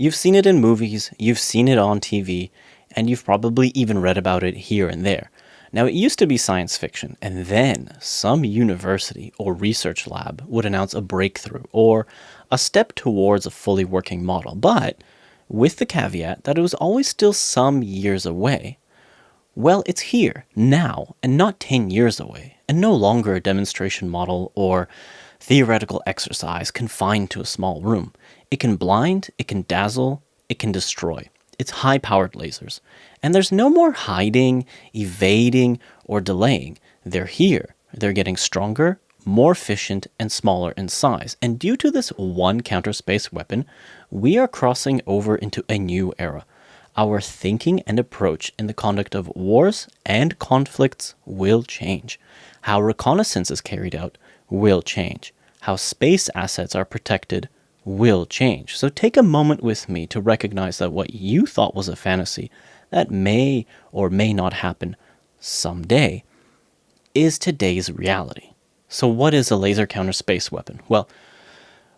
You've seen it in movies, you've seen it on TV, and you've probably even read about it here and there. Now, it used to be science fiction, and then some university or research lab would announce a breakthrough or a step towards a fully working model, but with the caveat that it was always still some years away. Well, it's here, now, and not 10 years away, and no longer a demonstration model or theoretical exercise confined to a small room. It can blind, it can dazzle, it can destroy. It's high-powered lasers. And there's no more hiding, evading, or delaying. They're here. They're getting stronger, more efficient, and smaller in size. And due to this one counter-space weapon, we are crossing over into a new era. Our thinking and approach in the conduct of wars and conflicts will change. How reconnaissance is carried out will change. How space assets are protected will change. So take a moment with me to recognize that what you thought was a fantasy that may or may not happen someday is today's reality. So what is a laser counter space weapon? Well,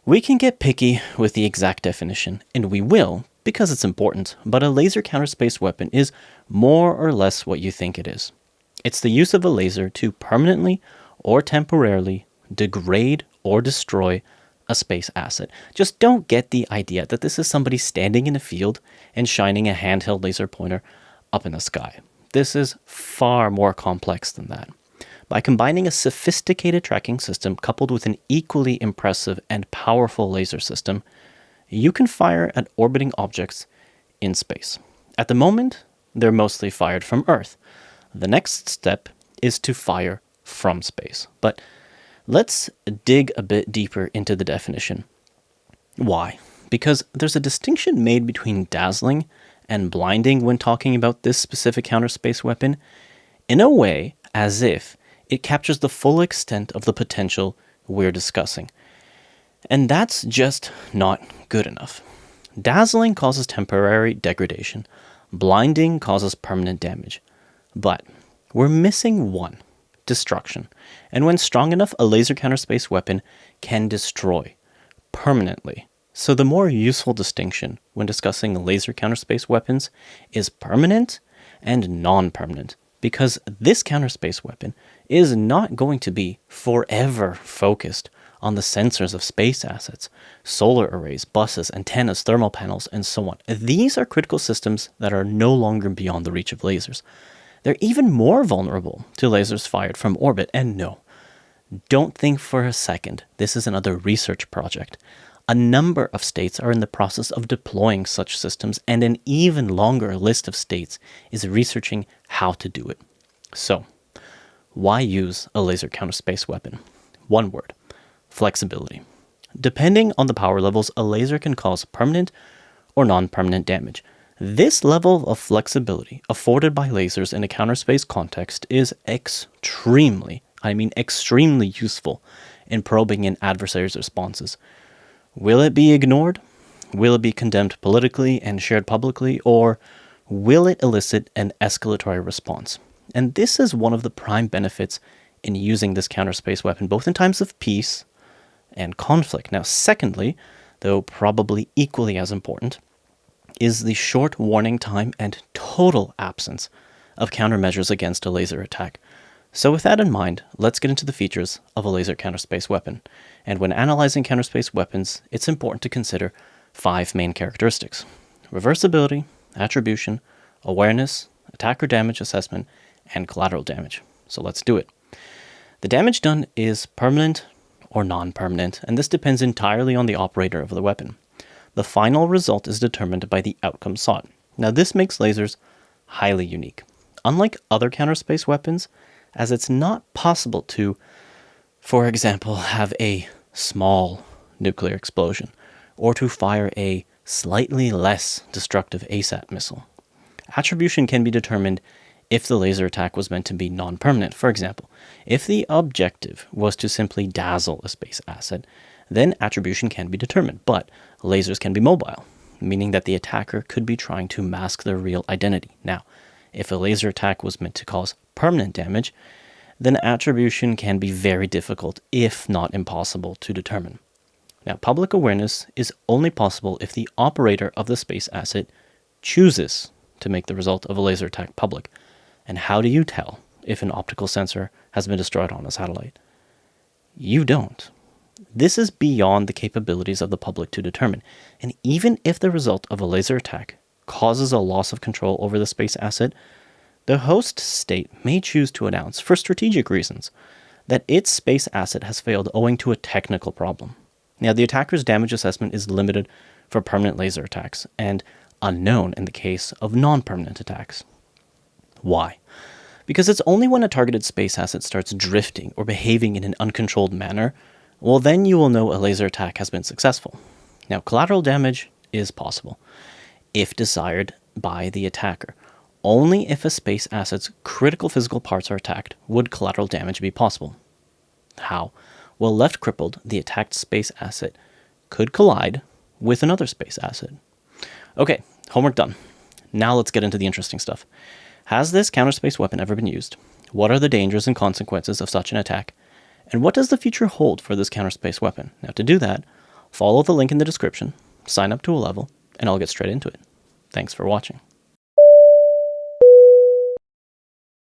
we can get picky with the exact definition, and we will because it's important, but a laser counter space weapon is more or less what you think it is. It's the use of a laser to permanently or temporarily degrade or destroy a space asset. Just don't get the idea that this is somebody standing in a field and shining a handheld laser pointer up in the sky. This is far more complex than that. By combining a sophisticated tracking system coupled with an equally impressive and powerful laser system, you can fire at orbiting objects in space. At the moment, they're mostly fired from Earth. The next step is to fire from space. But let's dig a bit deeper into the definition. Why? Because there's a distinction made between dazzling and blinding when talking about this specific counterspace weapon, in a way as if it captures the full extent of the potential we're discussing. And that's just not good enough. Dazzling causes temporary degradation. Blinding causes permanent damage. But we're missing one: destruction. And when strong enough, a laser counterspace weapon can destroy permanently. So the more useful distinction when discussing laser counterspace weapons is permanent and non-permanent, because this counterspace weapon is not going to be forever focused on the sensors of space assets, solar arrays, buses, antennas, thermal panels, and so on. These are critical systems that are no longer beyond the reach of lasers. They're even more vulnerable to lasers fired from orbit. And no, don't think for a second this is another research project. A number of states are in the process of deploying such systems, and an even longer list of states is researching how to do it. So, why use a laser counterspace weapon? One word: flexibility. Depending on the power levels, a laser can cause permanent or non-permanent damage. This level of flexibility afforded by lasers in a counterspace context is extremely useful in probing an adversary's responses. Will it be ignored? Will it be condemned politically and shared publicly? Or will it elicit an escalatory response? And this is one of the prime benefits in using this counterspace weapon, both in times of peace and conflict. Now, secondly, though probably equally as important, is the short warning time and total absence of countermeasures against a laser attack. So with that in mind, let's get into the features of a laser counterspace weapon. And when analyzing counterspace weapons, it's important to consider 5 main characteristics: reversibility, attribution, awareness, attacker damage assessment, and collateral damage. So let's do it. The damage done is permanent or non-permanent, and this depends entirely on the operator of the weapon. The final result is determined by the outcome sought. Now, this makes lasers highly unique. Unlike other counterspace weapons, as it's not possible to, for example, have a small nuclear explosion, or to fire a slightly less destructive ASAT missile. Attribution can be determined if the laser attack was meant to be non-permanent. For example, if the objective was to simply dazzle a space asset, then attribution can be determined, but lasers can be mobile, meaning that the attacker could be trying to mask their real identity. Now, if a laser attack was meant to cause permanent damage, then attribution can be very difficult, if not impossible, to determine. Now, public awareness is only possible if the operator of the space asset chooses to make the result of a laser attack public. And how do you tell if an optical sensor has been destroyed on a satellite? You don't. This is beyond the capabilities of the public to determine. And even if the result of a laser attack causes a loss of control over the space asset, the host state may choose to announce, for strategic reasons, that its space asset has failed owing to a technical problem. Now, the attacker's damage assessment is limited for permanent laser attacks and unknown in the case of non-permanent attacks. Why? Because it's only when a targeted space asset starts drifting or behaving in an uncontrolled manner, well, then you will know a laser attack has been successful. Now, collateral damage is possible, if desired by the attacker. Only if a space asset's critical physical parts are attacked would collateral damage be possible. How? Well, left crippled, the attacked space asset could collide with another space asset. Okay, homework done. Now let's get into the interesting stuff. Has this counter-space weapon ever been used? What are the dangers and consequences of such an attack? And what does the future hold for this counter-space weapon? Now, to do that, follow the link in the description, sign up to a level, and I'll get straight into it. Thanks for watching.